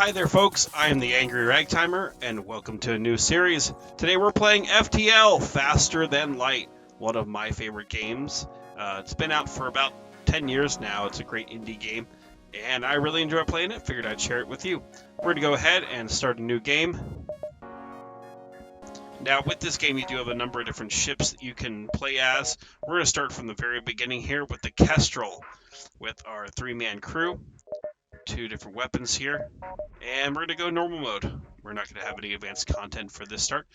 Hi there folks, I am the Angry Ragtimer, and welcome to a new series. Today we're playing FTL, Faster Than Light, one of my favorite games. It's been out for about 10 years now. It's a great indie game, and I really enjoy playing it. Figured I'd share it with you. We're going to go ahead and start a new game. Now with this game you do have a number of different ships that you can play as. We're going to start from the very beginning here with the Kestrel, with our 3-man crew. 2 different weapons here, and we're going to go normal mode. We're not going to have any advanced content for this start,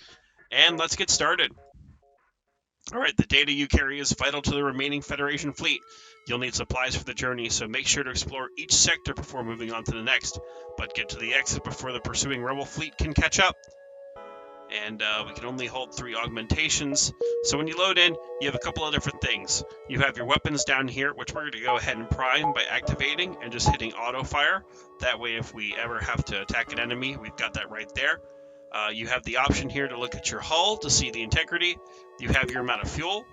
and let's get started. Alright, the data you carry is vital to the remaining Federation fleet. You'll need supplies for the journey, so make sure to explore each sector before moving on to the next, but get to the exit before the pursuing rebel fleet can catch up. And we can only hold 3 augmentations. So when you load in, you have a couple of different things. You have your weapons down here, which we're going to go ahead and prime by activating and just hitting auto fire. That way, if we ever have to attack an enemy, we've got that right there. You have the option here to look at your hull to see the integrity. You have your amount of fuel.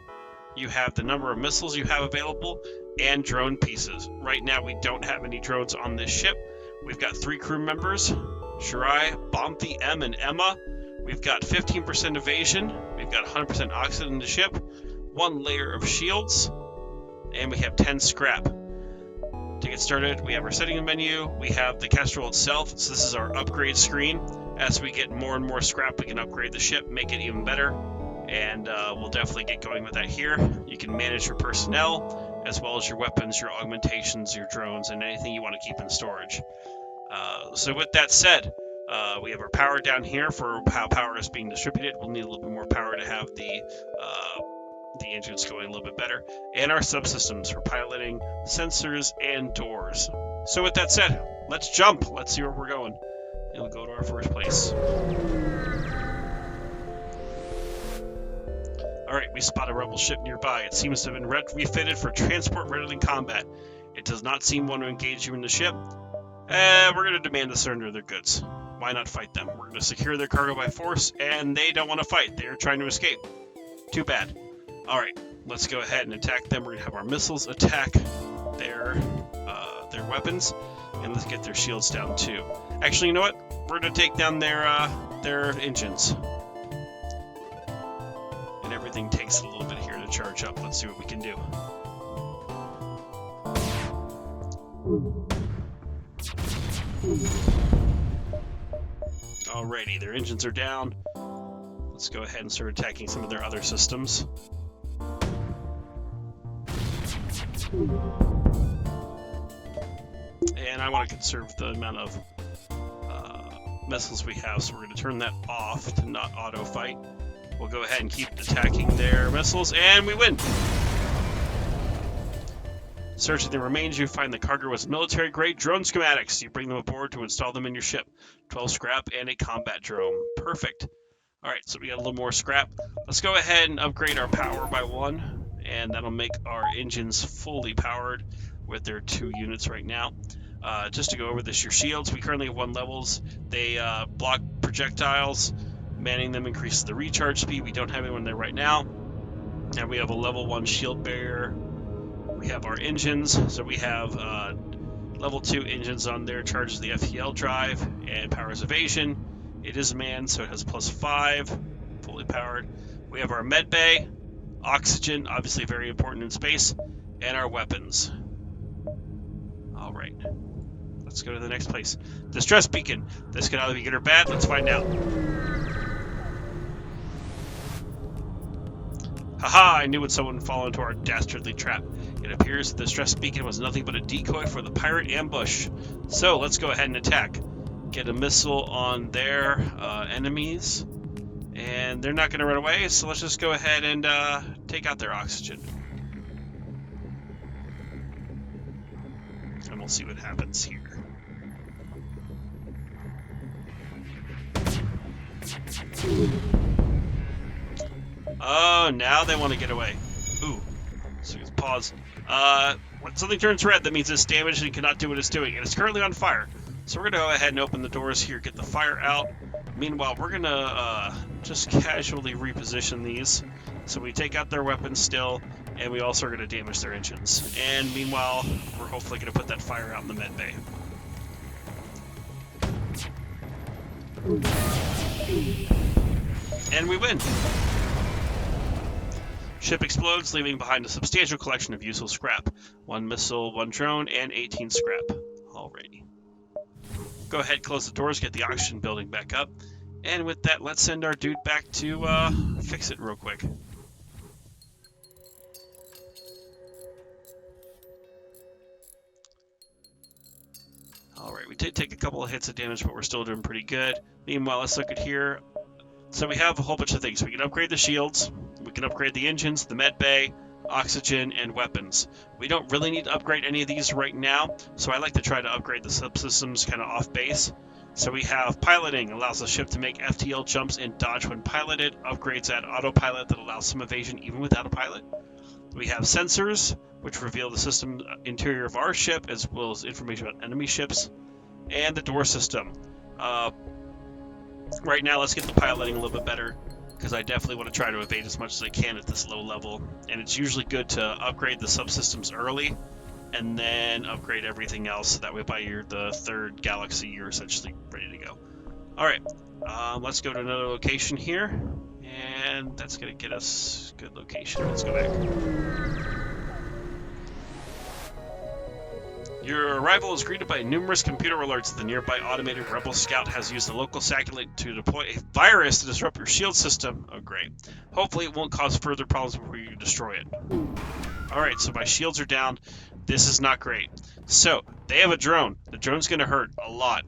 You have the number of missiles you have available and drone pieces. Right now, we don't have any drones on this ship. We've got 3 crew members, Shirai, Bompy, M, and Emma. We've got 15% evasion, we've got 100% oxygen in the ship, 1 layer of shields, and we have 10 scrap. To get started, we have our setting menu, we have the Kestrel itself, so this is our upgrade screen. As we get more and more scrap, we can upgrade the ship, make it even better, and we'll definitely get going with that here. You can manage your personnel, as well as your weapons, your augmentations, your drones, and anything you want to keep in storage. So with that said, we have our power down here for how power is being distributed. We'll need a little bit more power to have the engines going a little bit better. And our subsystems for piloting, sensors, and doors. So with that said, let's jump. Let's see where we're going. And we'll go to our first place. Alright, we spot a rebel ship nearby. It seems to have been refitted for transport rather than combat. It does not seem want to engage you in the ship. We're going to demand the surrender of their goods. Why not fight them? We're going to secure their cargo by force, and they don't want to fight. They're trying to escape. Too bad. Alright, let's go ahead and attack them. We're going to have our missiles attack their weapons, and let's get their shields down too. Actually, you know what? We're going to take down their engines. And everything takes a little bit here to charge up. Let's see what we can do. Alrighty, their engines are down. Let's go ahead and start attacking some of their other systems. And I want to conserve the amount of missiles we have, so we're going to turn that off to not auto-fight. We'll go ahead and keep attacking their missiles, and we win! Searching the remains, you find the cargo was military-grade drone schematics. You bring them aboard to install them in your ship. 12 scrap and a combat drone. Perfect. Alright, so we got a little more scrap. Let's go ahead and upgrade our power by 1, and that'll make our engines fully powered with their 2 units right now. Just to go over this, your shields, we currently have 1 levels. They block projectiles. Manning them increases the recharge speed. We don't have anyone there right now. And we have a level 1 shield barrier. We have our engines, so we have level 2 engines on there, charges the FTL drive, and powers evasion. It is manned, so it has +5, fully powered. We have our med bay, oxygen, obviously very important in space, and our weapons. Alright, let's go to the next place. Distress beacon. This could either be good or bad, let's find out. Haha, I knew when someone would fall into our dastardly trap. It appears that the distress beacon was nothing but a decoy for the pirate ambush. So, let's go ahead and attack. Get a missile on their enemies. And they're not going to run away, so let's just go ahead and take out their oxygen. And we'll see what happens here. Oh, now they want to get away. Ooh. So let's pause. When something turns red, that means it's damaged and cannot do what it's doing. And it's currently on fire. So we're going to go ahead and open the doors here, get the fire out. Meanwhile, we're going to just casually reposition these. So we take out their weapons still, and we also are going to damage their engines. And meanwhile, we're hopefully going to put that fire out in the med bay. And we win. Ship explodes, leaving behind a substantial collection of useful scrap. 1 missile, 1 drone, and 18 scrap. Alrighty. Go ahead, close the doors, get the oxygen building back up. And with that, let's send our dude back to fix it real quick. Alright, we did take a couple of hits of damage, but we're still doing pretty good. Meanwhile, let's look at here. So we have a whole bunch of things. We can upgrade the shields, we can upgrade the engines, the med bay, oxygen, and weapons. We don't really need to upgrade any of these right now, so I like to try to upgrade the subsystems kind of off base. So we have piloting, allows the ship to make FTL jumps and dodge when piloted. Upgrades add autopilot that allows some evasion even without a pilot. We have sensors, which reveal the system interior of our ship, as well as information about enemy ships. And the door system. Right now, let's get the piloting a little bit better, because I definitely want to try to evade as much as I can at this low level. And it's usually good to upgrade the subsystems early, and then upgrade everything else, so that way by the 3rd galaxy, you're essentially ready to go. Alright, let's go to another location here, and that's going to get us a good location. Let's go back. Your arrival is greeted by numerous computer alerts. The nearby automated rebel scout has used the local satellite to deploy a virus to disrupt your shield system. Oh, great. Hopefully it won't cause further problems before you destroy it. Alright, so my shields are down. This is not great. So, they have a drone. The drone's going to hurt a lot.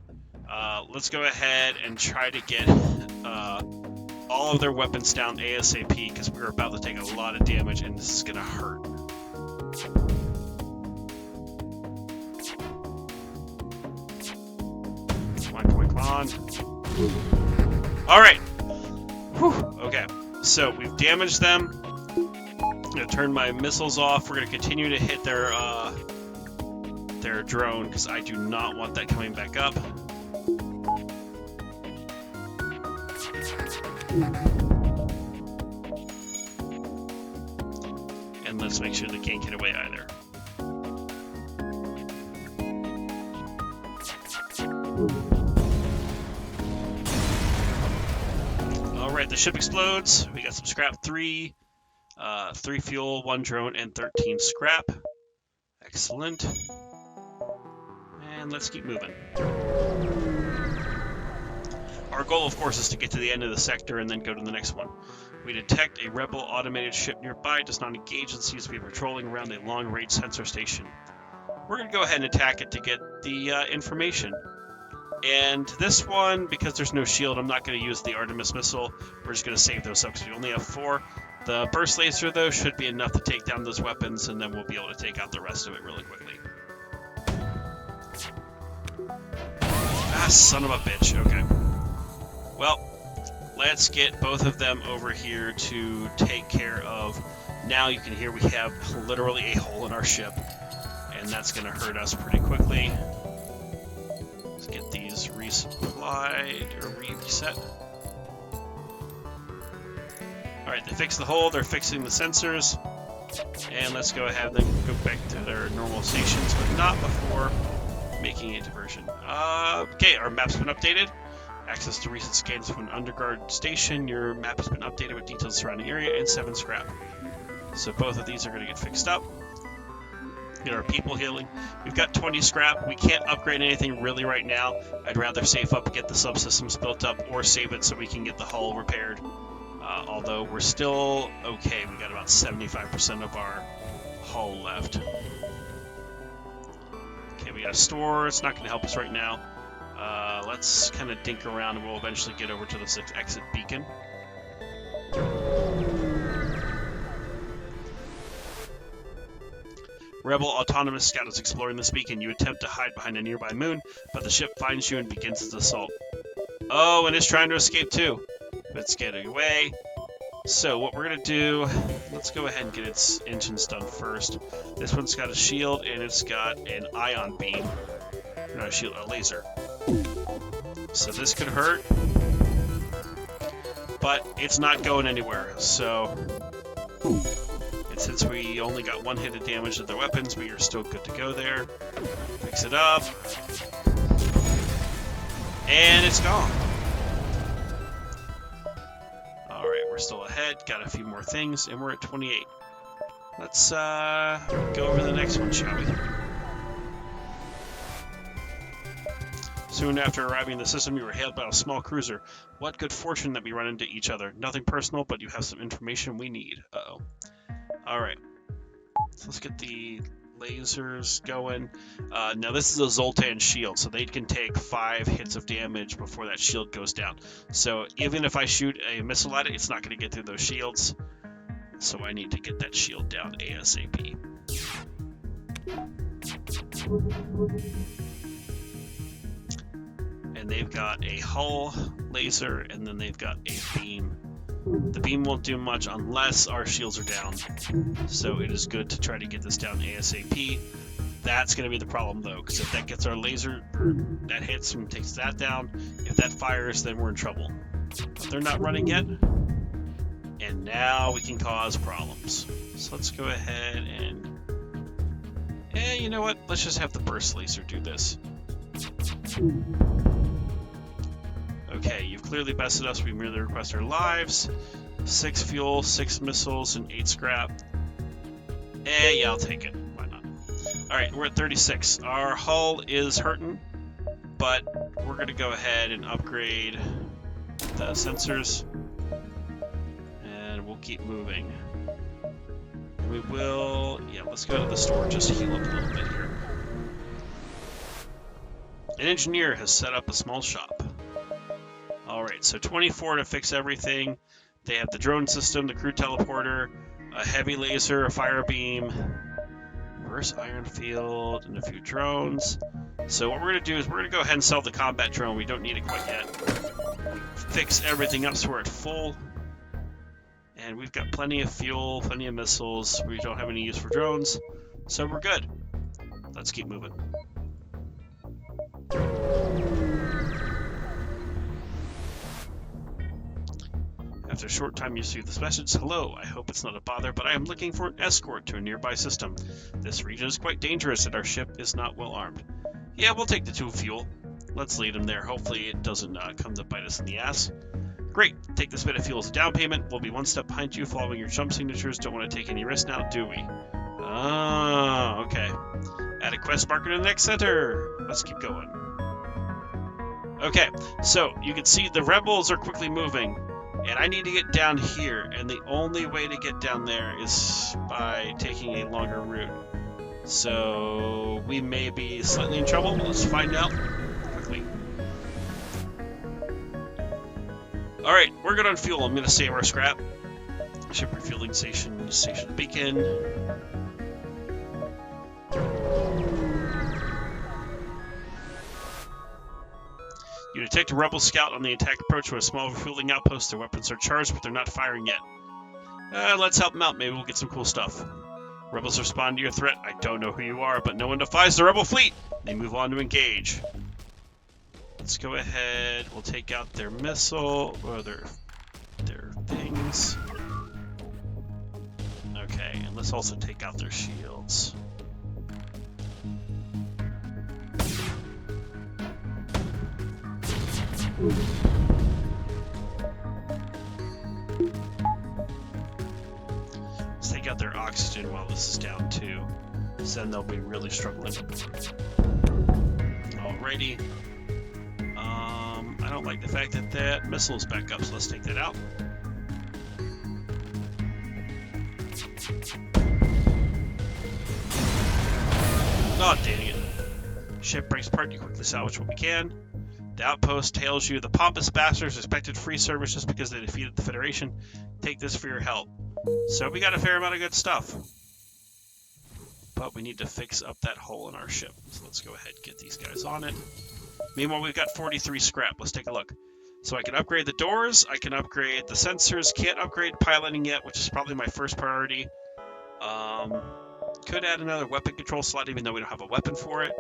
Let's go ahead and try to get all of their weapons down ASAP, because we're about to take a lot of damage, and this is going to hurt. Come on. Alright. Okay, so we've damaged them. I'm going to turn my missiles off. We're going to continue to hit their drone, because I do not want that coming back up. And let's make sure they can't get away either. Alright, the ship explodes. We got some scrap, 3 fuel, 1 drone, and 13 scrap. Excellent. And let's keep moving. Our goal, of course, is to get to the end of the sector and then go to the next one. We detect a rebel automated ship nearby. It does not engage and seems to be patrolling around a long-range sensor station. We're going to go ahead and attack it to get the information. And this one, because there's no shield, I'm not going to use the Artemis missile. We're just going to save those up because we only have 4. The burst laser, though, should be enough to take down those weapons, and then we'll be able to take out the rest of it really quickly. Ah, son of a bitch. Okay. Well, let's get both of them over here to take care of. Now you can hear we have literally a hole in our ship, and that's going to hurt us pretty quickly. Let's get these resupplied or reset. Alright, they fixed the hole, they're fixing the sensors. And let's go ahead and go back to their normal stations, but not before making a diversion. Okay, our map's been updated. Access to recent scans from an underguard station. Your map has been updated with details surrounding area and 7 scrap. So both of these are going to get fixed up. Get our people healing. We've got 20 scrap. We can't upgrade anything really right now. I'd rather save up, get the subsystems built up, or save it so we can get the hull repaired. Although we're still okay. We got about 75% of our hull left. Okay, we got a store. It's not going to help us right now. Let's kind of dink around and we'll eventually get over to the 6th exit beacon. Rebel autonomous scout is exploring this beacon. You attempt to hide behind a nearby moon, but the ship finds you and begins its assault. Oh, and it's trying to escape too. It's getting away. So what we're going to do, let's go ahead and get its engines done first. This one's got a shield and it's got an ion beam. Not a shield, a laser. So this could hurt, but it's not going anywhere. So, and since we only got 1 hit of damage to their weapons, we are still good to go there. Fix it up. And it's gone. we're still ahead. Got a few more things, and we're at 28. Let's go over the next one, shall we? Soon after arriving in the system, you were hailed by a small cruiser. What good fortune that we run into each other. Nothing personal, but you have some information we need. Uh-oh. Alright. So let's get the lasers going. Now this is a Zoltan shield, so they can take 5 hits of damage before that shield goes down. So even if I shoot a missile at it, it's not going to get through those shields. So I need to get that shield down ASAP. And they've got a hull laser, and then they've got a beam. The beam won't do much unless our shields are down. So it is good to try to get this down ASAP. That's going to be the problem, though, because if that gets our laser, that hits and takes that down, if that fires, then we're in trouble. But they're not running yet. And now we can cause problems. So let's go ahead and... you know what? Let's just have the burst laser do this. Okay, you've clearly bested us. We merely request our lives. 6 fuel, 6 missiles, and 8 scrap. Yeah, I'll take it. Why not? Alright, we're at 36. Our hull is hurting, but we're going to go ahead and upgrade the sensors. And we'll keep moving. We will... Yeah, let's go to the store, just heal up a little bit here. An engineer has set up a small shop. Alright, so 24 to fix everything. They have the drone system, the crew teleporter, a heavy laser, a fire beam, reverse iron field, and a few drones. So what we're going to do is we're going to go ahead and sell the combat drone. We don't need it quite yet. Fix everything up so we're at full. And we've got plenty of fuel, plenty of missiles. We don't have any use for drones, so we're good. Let's keep moving. After a short time, you receive this message. Hello, I hope it's not a bother, but I am looking for an escort to a nearby system. This region is quite dangerous and our ship is not well armed. Yeah, we'll take the 2 fuel. Let's lead them there. Hopefully it doesn't come to bite us in the ass. Great. Take this bit of fuel as a down payment. We'll be 1 step behind you following your jump signatures. Don't want to take any risks now, do we? Ah, okay. Add a quest marker to the next center. Let's keep going. Okay, so you can see the rebels are quickly moving. And I need to get down here, and the only way to get down there is by taking a longer route. So we may be slightly in trouble, but let's find out quickly. Alright, we're good on fuel. I'm going to save our scrap. Ship refueling station, station beacon. You detect a rebel scout on the attack approach to a small refueling outpost. Their weapons are charged, but they're not firing yet. Let's help them out. Maybe we'll get some cool stuff. Rebels respond to your threat. I don't know who you are, but no one defies the rebel fleet. They move on to engage. Let's go ahead. We'll take out their missile, or their things. Okay, and let's also take out their shields. Let's take out their oxygen while this is down too, so then they'll be really struggling. Alrighty. I don't like the fact that that missile is back up, so let's take that out. Oh, dang it. Ship breaks apart, you quickly salvage what we can. The outpost tells you the pompous bastards expected free service just because they defeated the Federation. Take this for your help. So we got a fair amount of good stuff. But we need to fix up that hole in our ship. So let's go ahead and get these guys on it. Meanwhile, we've got 43 scrap. Let's take a look. So I can upgrade the doors. I can upgrade the sensors. Can't upgrade piloting yet, which is probably my first priority. Could add another weapon control slot, even though we don't have a weapon for it.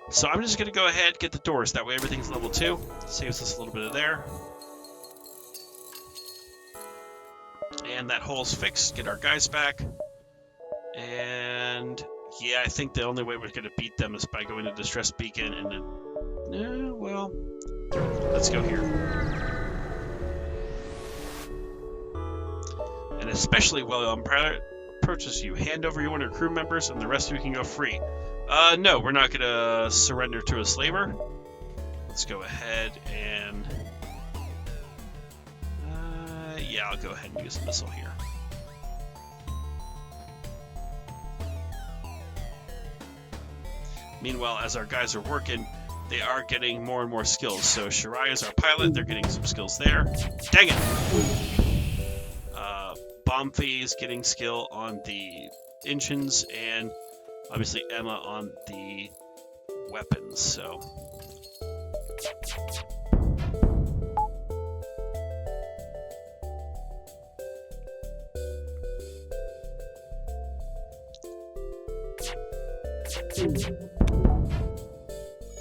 So I'm just going to go ahead and get the doors. That way everything's level 2. Saves us a little bit of there. And that hole's fixed. Get our guys back. And yeah, I think the only way we're going to beat them is by going to Distress Beacon and then... well, let's go here. especially while pilot approaches you. Hand over one of your crew members, and the rest of you can go free. No, we're not gonna surrender to a slaver. Let's go ahead and... yeah, I'll go ahead and use a missile here. Meanwhile, as our guys are working, they are getting more and more skills. So Shirai is our pilot, they're getting some skills there. Dang it! Bombfee is getting skill on the engines, and obviously Emma on the weapons, so...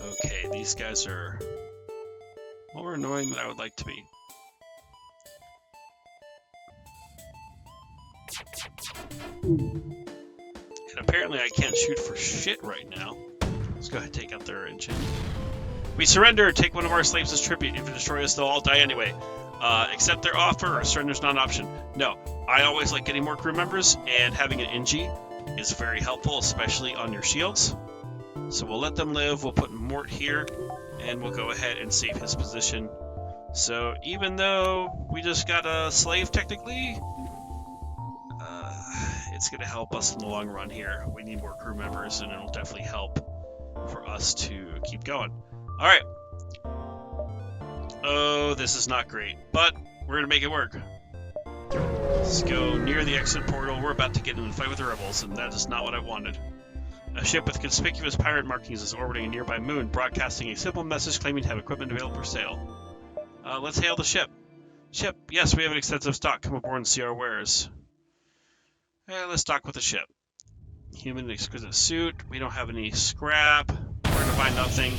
Okay, these guys are more annoying than I would like to be. And apparently I can't shoot for shit right now. Let's go ahead and take out their engine. We surrender! Take one of our slaves as tribute. If you destroy us, they'll all die anyway. Accept their offer, or surrender's not an option. No, I always like getting more crew members, and having an NG is very helpful, especially on your shields. So we'll let them live, we'll put Mort here, and we'll go ahead and save his position. So even though we just got a slave technically, it's going to help us in the long run here. We need more crew members, and it'll definitely help for us to keep going. Alright. Oh, this is not great, but we're going to make it work. Let's go near the exit portal. We're about to get in a fight with the rebels, and that is not what I wanted. A ship with conspicuous pirate markings is orbiting a nearby moon, broadcasting a simple message claiming to have equipment available for sale. Let's hail the ship. Ship, yes, we have an extensive stock. Come aboard and see our wares. Let's dock with the ship. Human exquisite suit. We don't have any scrap. We're going to find nothing.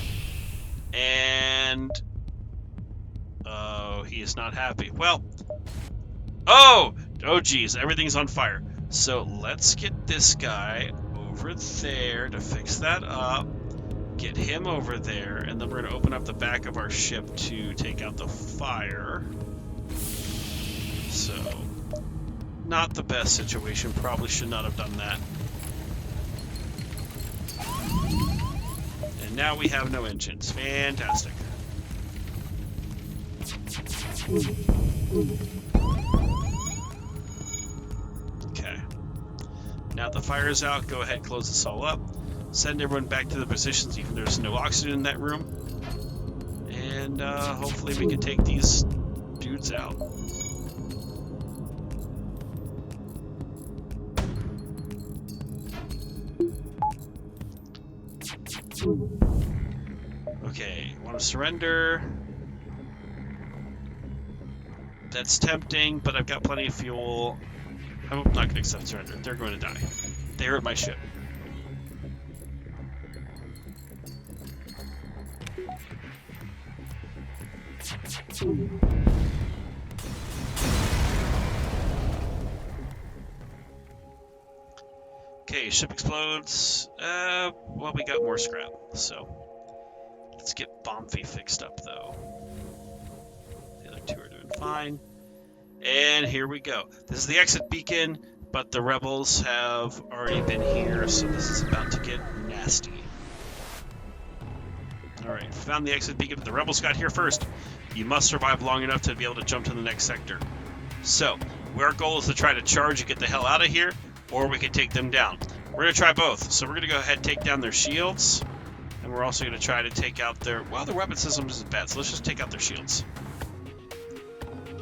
And... oh, he is not happy. Well... oh geez, everything's on fire. So let's get this guy over there to fix that up. Get him over there, and then we're going to open up the back of our ship to take out the fire. So, not the best situation. Probably should not have done that. And now we have no engines. Fantastic. Okay. Now the fire's out, go ahead and close this all up. Send everyone back to the positions, even though there's no oxygen in that room. And hopefully we can take these dudes out. Okay, want to surrender. That's tempting, but I've got plenty of fuel. I'm not going to accept surrender. They're going to die. They hurt my ship. Okay, ship explodes. Well, we got more scrap, so let's get Bombfee fixed up, though. The other two are doing fine. And here we go. This is the exit beacon, but the rebels have already been here, so this is about to get nasty. Alright, found the exit beacon, but the rebels got here first. You must survive long enough to be able to jump to the next sector. So, our goal is to try to charge and get the hell out of here, or we can take them down. We're going to try both. So we're going to go ahead and take down their shields, and we're also going to try to take out their... well, their weapon system isn't bad, so let's just take out their shields.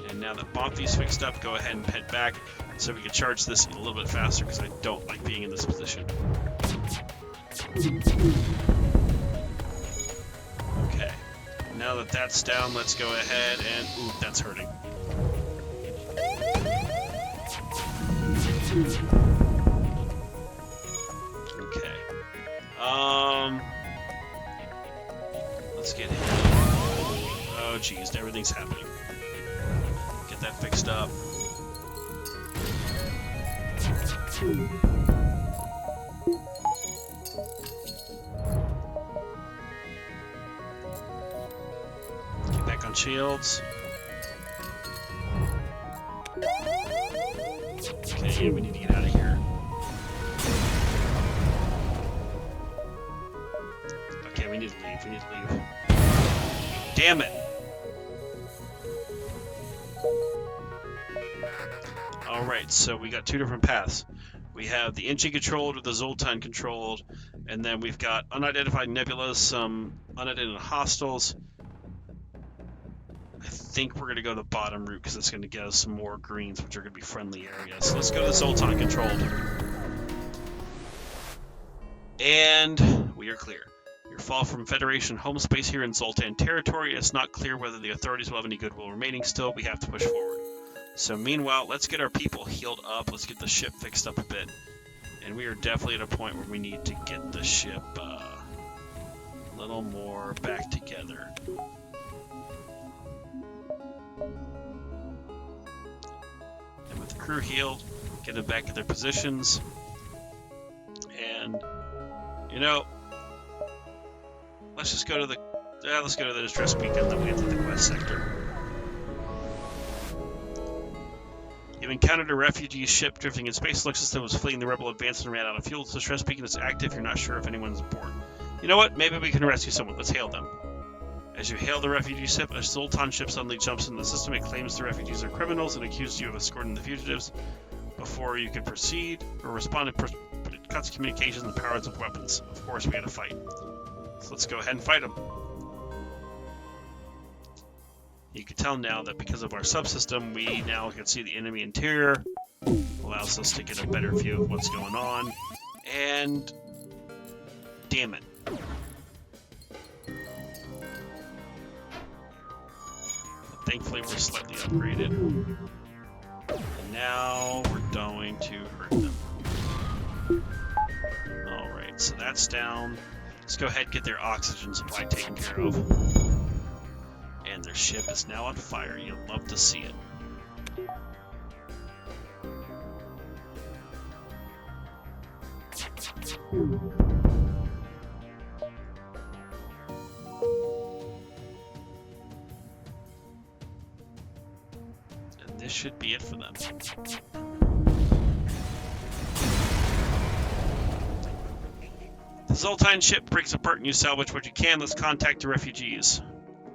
And now that Bombfee's fixed up, go ahead and head back so we can charge this a little bit faster, because I don't like being in this position. Okay. Now that that's down, let's go ahead and... ooh, that's hurting. Okay. Let's get him. Oh, geez, everything's happening. Get that fixed up. Get back on shields. Okay, we need to get out of here. Okay, we need to leave. We need to leave. Damn it! Alright, so we got two different paths. We have the Inchi controlled or the Zoltan controlled, and then we've got unidentified nebulas, some unidentified hostiles. I think we're going to go the bottom route because it's going to get us some more greens, which are going to be friendly areas. So let's go to the Zoltan controlled. And we are clear. Your fall from Federation home space here in Zoltan territory. It's not clear whether the authorities will have any goodwill remaining still. We have to push forward. So meanwhile, let's get our people healed up. Let's get the ship fixed up a bit. And we are definitely at a point where we need to get the ship a little more back together. And with the crew healed, get them back at their positions. And, you know, let's just go to the distress beacon, then we get to the quest sector. You've encountered a refugee ship drifting in space. Looks as though it was fleeing the rebel advance and ran out of fuel. The distress beacon is active. You're not sure if anyone's aboard. You know what? Maybe we can rescue someone. Let's hail them. As you hail the refugee ship, a Zoltan ship suddenly jumps into the system. It claims the refugees are criminals and accuses you of escorting the fugitives. Before you can proceed or respond, it cuts communications and the powers of weapons. Of course, we gotta fight. So let's go ahead and fight them. You can tell now that because of our subsystem, we now can see the enemy interior. Allows us to get a better view of what's going on. And damn it. But thankfully, we're slightly upgraded. And now we're going to hurt them. Alright, so that's down. Let's go ahead and get their oxygen supply taken care of. And their ship is now on fire. You'll love to see it. And this should be it for them. The Zoltan ship breaks apart and you salvage what you can. Let's contact the refugees.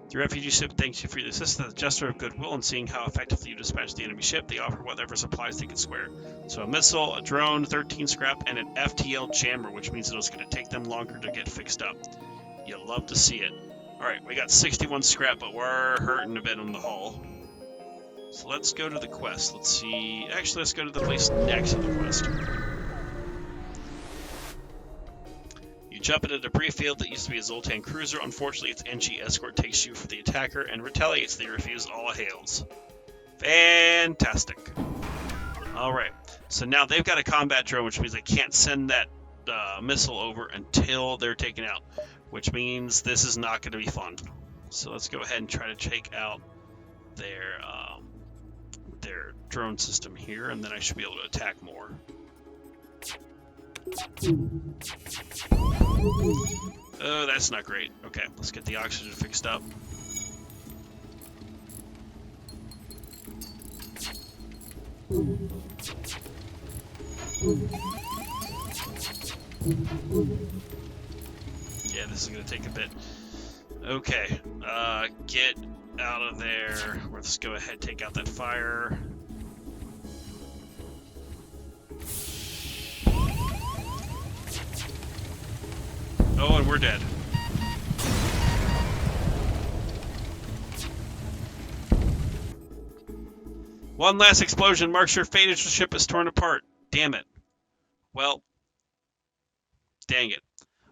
The refugee ship thanks you for your assistance as a gesture of goodwill and seeing how effectively you dispatched the enemy ship. They offer whatever supplies they can spare. So a missile, a drone, 13 scrap, and an FTL jammer, which means it's going to take them longer to get fixed up. You'll love to see it. Alright, we got 61 scrap, but we're hurting a bit on the hull. So let's go to the quest. Let's see. Actually, let's go to the place next to the quest. You jump in a debris field that used to be a Zoltan cruiser. Unfortunately, its NG escort takes you for the attacker and retaliates. They refuse all hails. Fantastic. Alright, so now they've got a combat drone, which means they can't send that missile over until they're taken out, which means this is not going to be fun. So let's go ahead and try to take out their drone system here, and then I should be able to attack more. Oh, that's not great. Okay, let's get the oxygen fixed up. Yeah, this is going to take a bit. Okay, get out of there. Let's go ahead and take out that fire. Oh, and we're dead. One last explosion marks your fate as the ship is torn apart. Damn it. Well, dang it.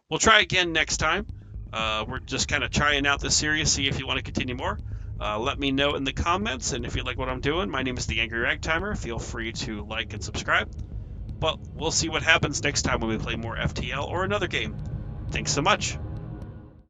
We'll try again next time. We're just kind of trying out this series, see if you want to continue more. Let me know in the comments, and if you like what I'm doing, my name is the Angry Ragtimer. Feel free to like and subscribe. But we'll see what happens next time when we play more FTL or another game. Thanks so much.